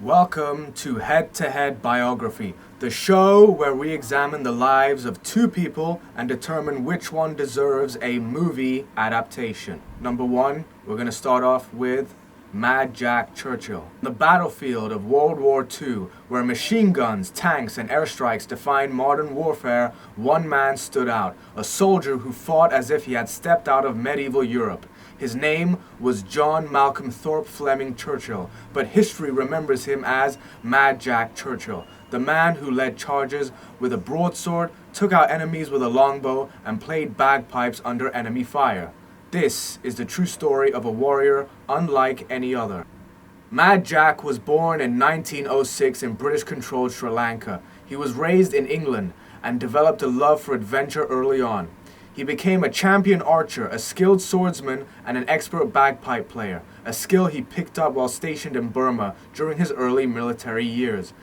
Welcome to Head to Head Biography, the show where we examine the lives of two people and determine which one deserves a movie adaptation. Number one, we're going to start off with Mad Jack Churchill. The battlefield of World War II, where machine guns, tanks, and airstrikes defined modern warfare, one man stood out, a soldier who fought as if he had stepped out of medieval Europe. His name was John Malcolm Thorpe Fleming Churchill, but history remembers him as Mad Jack Churchill, the man who led charges with a broadsword, took out enemies with a longbow, and played bagpipes under enemy fire. This is the true story of a warrior unlike any other. Mad Jack was born in 1906 in British-controlled Sri Lanka. He was raised in England and developed a love for adventure early on. He became a champion archer, a skilled swordsman, and an expert bagpipe player, a skill he picked up while stationed in Burma during his early military years.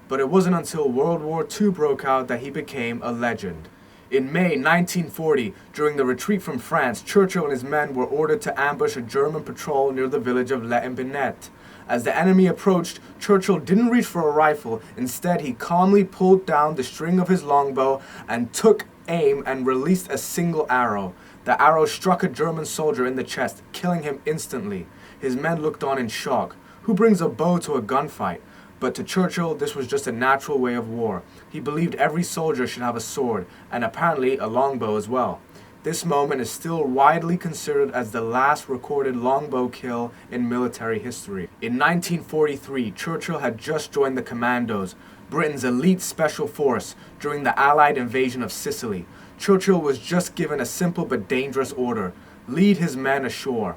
But it wasn't until World War II broke out that he became a legend. In May 1940, during the retreat from France, Churchill and his men were ordered to ambush a German patrol near the village of Les Embinette. As the enemy approached, Churchill didn't reach for a rifle. Instead, he calmly pulled down the string of his longbow and took aim and released a single arrow. The arrow struck a German soldier in the chest, killing him instantly. His men looked on in shock. Who brings a bow to a gunfight? But to Churchill, this was just a natural way of war. He believed every soldier should have a sword, and apparently a longbow as well. This moment is still widely considered as the last recorded longbow kill in military history. In 1943, Churchill had just joined the Commandos, Britain's elite special force, during the Allied invasion of Sicily. Churchill was just given a simple but dangerous order: lead his men ashore.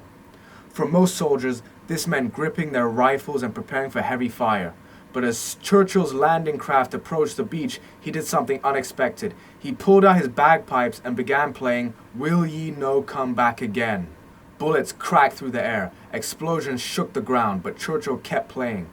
For most soldiers, this meant gripping their rifles and preparing for heavy fire. But as Churchill's landing craft approached the beach, he did something unexpected. He pulled out his bagpipes and began playing "Will Ye No Come Back Again." Bullets cracked through the air, explosions shook the ground, but Churchill kept playing.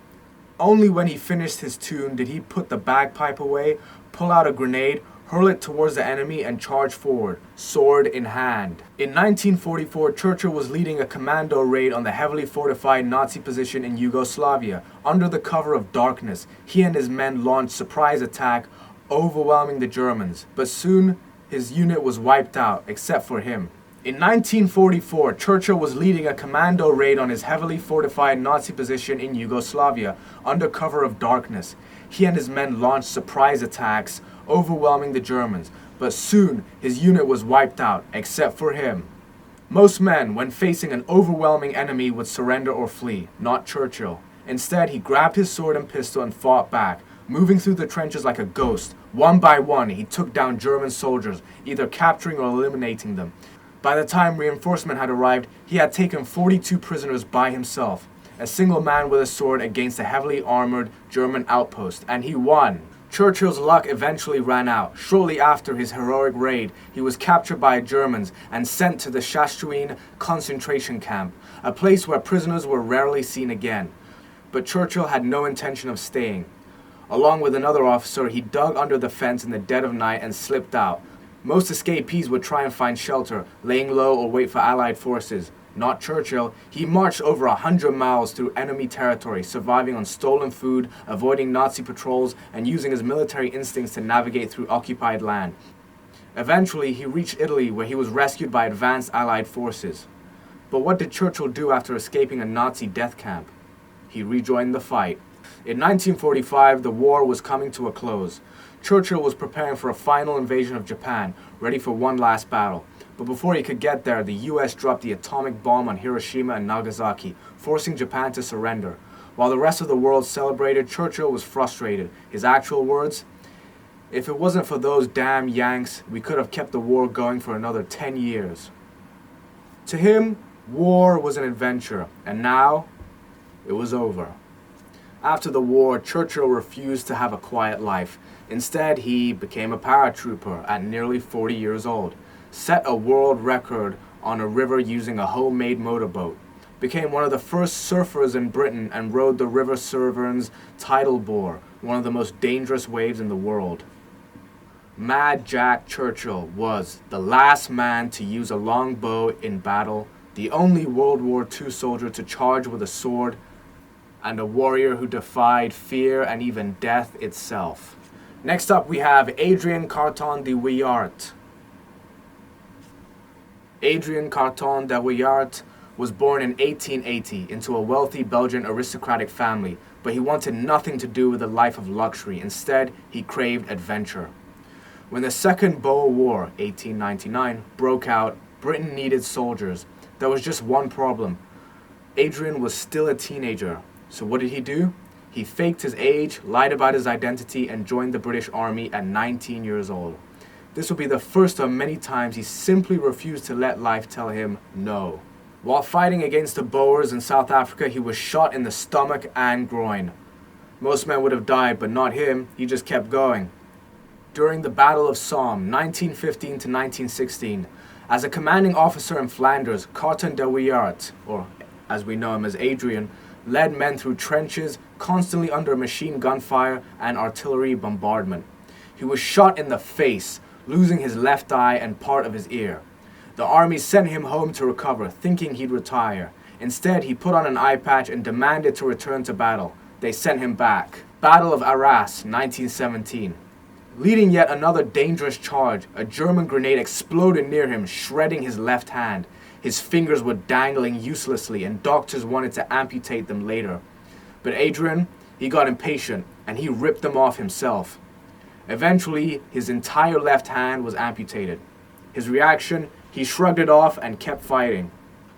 Only when he finished his tune did he put the bagpipe away, pull out a grenade, hurl it towards the enemy, and charge forward, sword in hand. In 1944, Churchill was leading a commando raid on the heavily fortified Nazi position in Yugoslavia. Under the cover of darkness, he and his men launched surprise attack, overwhelming the Germans. But soon, his unit was wiped out, except for him. In 1944, Churchill was leading a commando raid on his heavily fortified Nazi position in Yugoslavia, under cover of darkness. He and his men launched surprise attacks, overwhelming the Germans, but soon his unit was wiped out, except for him. Most men, when facing an overwhelming enemy, would surrender or flee, not Churchill. Instead, he grabbed his sword and pistol and fought back, moving through the trenches like a ghost. One by one, he took down German soldiers, either capturing or eliminating them. By the time reinforcement had arrived, he had taken 42 prisoners by himself, a single man with a sword against a heavily armored German outpost, and he won. Churchill's luck eventually ran out. Shortly after his heroic raid, he was captured by Germans and sent to the Sachsenhausen concentration camp, a place where prisoners were rarely seen again. But Churchill had no intention of staying. Along with another officer, he dug under the fence in the dead of night and slipped out. Most escapees would try and find shelter, laying low or wait for Allied forces. Not Churchill. He marched over 100 miles through enemy territory, surviving on stolen food, avoiding Nazi patrols, and using his military instincts to navigate through occupied land. Eventually, he reached Italy, where he was rescued by advanced Allied forces. But what did Churchill do after escaping a Nazi death camp? He rejoined the fight. In 1945, the war was coming to a close. Churchill was preparing for a final invasion of Japan, ready for one last battle. But before he could get there, the US dropped the atomic bomb on Hiroshima and Nagasaki, forcing Japan to surrender. While the rest of the world celebrated, Churchill was frustrated. His actual words: "If it wasn't for those damn Yanks, we could have kept the war going for another 10 years. To him, war was an adventure, and now it was over. After the war, Churchill refused to have a quiet life. Instead, he became a paratrooper at nearly 40 years old, set a world record on a river using a homemade motorboat, became one of the first surfers in Britain, and rode the River Severn's tidal bore, one of the most dangerous waves in the world. Mad Jack Churchill was the last man to use a longbow in battle, the only World War II soldier to charge with a sword, and a warrior who defied fear and even death itself. Next up, we have Adrien Carton de Wiart. Adrien Carton de Wiart was born in 1880 into a wealthy Belgian aristocratic family, but he wanted nothing to do with a life of luxury. Instead, he craved adventure. When the Second Boer War, 1899, broke out, Britain needed soldiers. There was just one problem. Adrien was still a teenager. So what did he do? He faked his age, lied about his identity, and joined the British Army at 19 years old. This would be the first of many times he simply refused to let life tell him no. While fighting against the Boers in South Africa, he was shot in the stomach and groin. Most men would have died, but not him. He just kept going. During the Battle of Somme, 1915 to 1916, as a commanding officer in Flanders, Carton de Wiart, or as we know him as Adrien, led men through trenches, constantly under machine gun fire and artillery bombardment. He was shot in the face, losing his left eye and part of his ear. The army sent him home to recover, thinking he'd retire. Instead, he put on an eye patch and demanded to return to battle. They sent him back. Battle of Arras, 1917. Leading yet another dangerous charge, a German grenade exploded near him, shredding his left hand. His fingers were dangling uselessly, and doctors wanted to amputate them later. But Adrien, he got impatient, and he ripped them off himself. Eventually, his entire left hand was amputated. His reaction, he shrugged it off and kept fighting.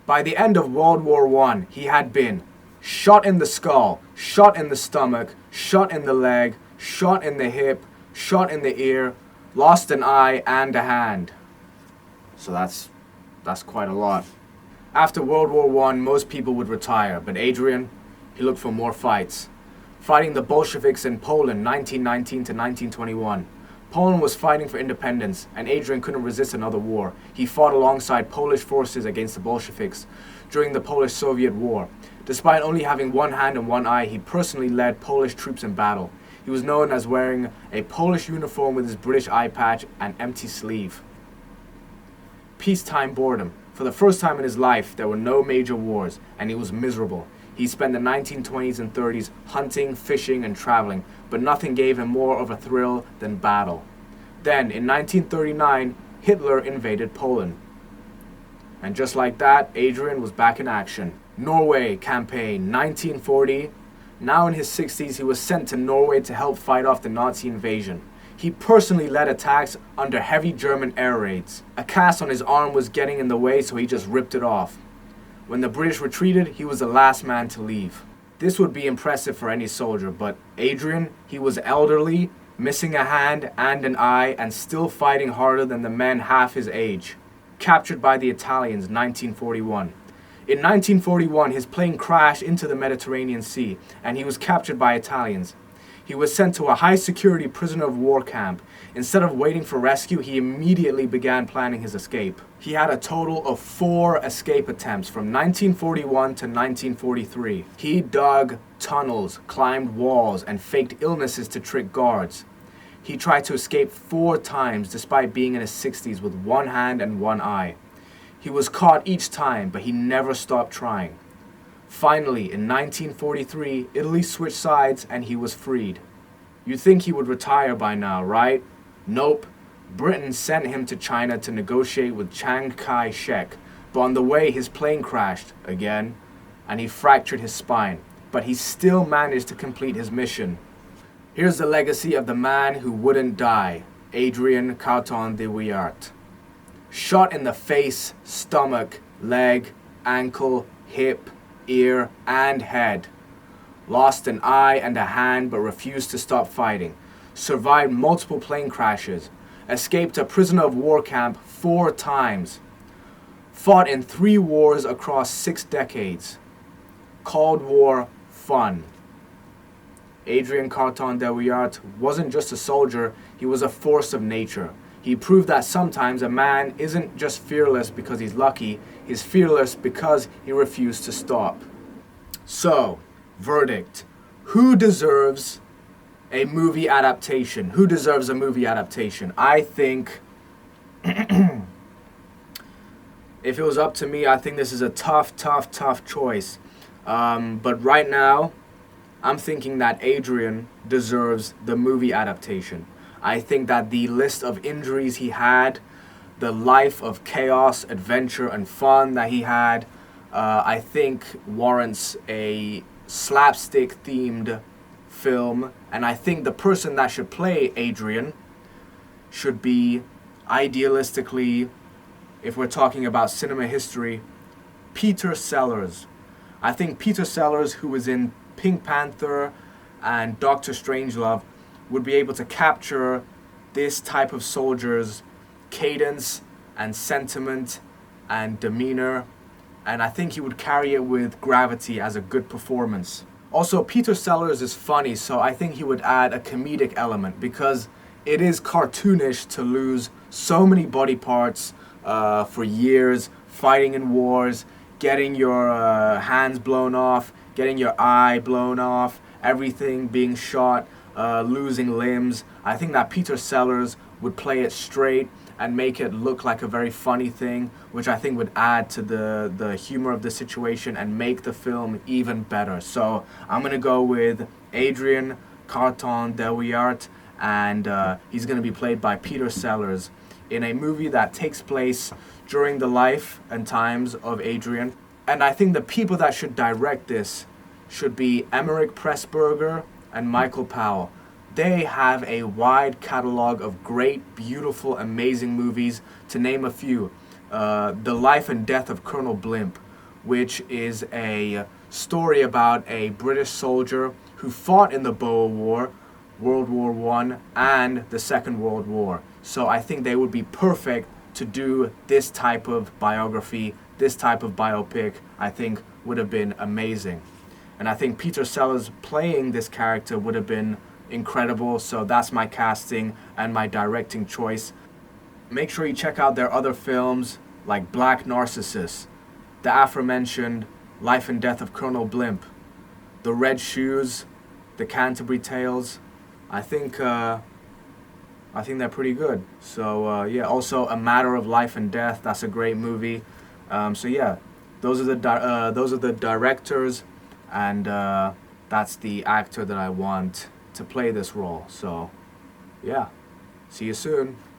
By the end of World War I, he had been shot in the skull, shot in the stomach, shot in the leg, shot in the hip, shot in the ear, lost an eye and a hand. So that's quite a lot. After World War I, most people would retire, but Adrien, he looked for more fights. Fighting the Bolsheviks in Poland, 1919 to 1921. Poland was fighting for independence, and Adrien couldn't resist another war. He fought alongside Polish forces against the Bolsheviks during the Polish-Soviet War. Despite only having one hand and one eye, he personally led Polish troops in battle. He was known as wearing a Polish uniform with his British eye patch and empty sleeve. Peacetime boredom. For the first time in his life, there were no major wars, and he was miserable. He spent the 1920s and 30s hunting, fishing, and traveling, but nothing gave him more of a thrill than battle. Then, in 1939, Hitler invaded Poland. And just like that, Adrien was back in action. Norway Campaign, 1940. Now in his 60s, he was sent to Norway to help fight off the Nazi invasion. He personally led attacks under heavy German air raids. A cast on his arm was getting in the way, so he just ripped it off. When the British retreated, he was the last man to leave. This would be impressive for any soldier, but Adrien, he was elderly, missing a hand and an eye, and still fighting harder than the men half his age. Captured by the Italians, 1941. In 1941, his plane crashed into the Mediterranean Sea, and he was captured by Italians. He was sent to a high-security prisoner of war camp. Instead of waiting for rescue, he immediately began planning his escape. He had a total of 4 escape attempts from 1941 to 1943. He dug tunnels, climbed walls, and faked illnesses to trick guards. He tried to escape 4 times despite being in his 60s with one hand and one eye. He was caught each time, but he never stopped trying. Finally, in 1943, Italy switched sides and he was freed. You'd think he would retire by now, right? Nope. Britain sent him to China to negotiate with Chiang Kai-shek, but on the way his plane crashed, again, and he fractured his spine. But he still managed to complete his mission. Here's the legacy of the man who wouldn't die, Adrien Carton de Wiart. Shot in the face, stomach, leg, ankle, hip, ear, and head. Lost an eye and a hand but refused to stop fighting. Survived multiple plane crashes. Escaped a prisoner of war camp 4 times. Fought in 3 wars across 6 decades. Called war fun. Adrien Carton de Wiart wasn't just a soldier, he was a force of nature. He proved that sometimes a man isn't just fearless because he's lucky, he's fearless because he refused to stop. So, verdict. Who deserves a movie adaptation? Who deserves a movie adaptation? I think, if it was up to me, I think this is a tough choice. But right now, I'm thinking that Adrian deserves the movie adaptation. I think that the list of injuries he had, the life of chaos, adventure, and fun that he had, I think warrants a slapstick themed film. And I think the person that should play Adrian should be, idealistically, if we're talking about cinema history, Peter Sellers. I think Peter Sellers, who was in Pink Panther and Doctor Strangelove, would be able to capture this type of soldier's cadence and sentiment and demeanor, and I think he would carry it with gravity as a good performance. Also, Peter Sellers is funny, so I think he would add a comedic element, because it is cartoonish to lose so many body parts for years, fighting in wars, getting your hands blown off, getting your eye blown off, everything being shot, losing limbs. I think that Peter Sellers would play it straight and make it look like a very funny thing, which I think would add to the humor of the situation and make the film even better. So I'm going to go with Adrien Carton-Delwiart, and he's going to be played by Peter Sellers in a movie that takes place during the life and times of Adrian. And I think the people that should direct this should be Emmerich Pressburger and Michael Powell. They have a wide catalog of great, beautiful, amazing movies. To name a few, The Life and Death of Colonel Blimp, which is a story about a British soldier who fought in the Boer War, World War I, and the Second World War. So I think they would be perfect to do this type of biography, this type of biopic. I think would have been amazing. And I think Peter Sellers playing this character would have been incredible. So that's my casting and my directing choice. Make sure you check out their other films like Black Narcissus, the aforementioned Life and Death of Colonel Blimp, The Red Shoes, The Canterbury Tales. I think they're pretty good. So yeah, also A Matter of Life and Death. That's a great movie. So yeah, those are the directors, and that's the actor that I want to play this role. So yeah, see you soon.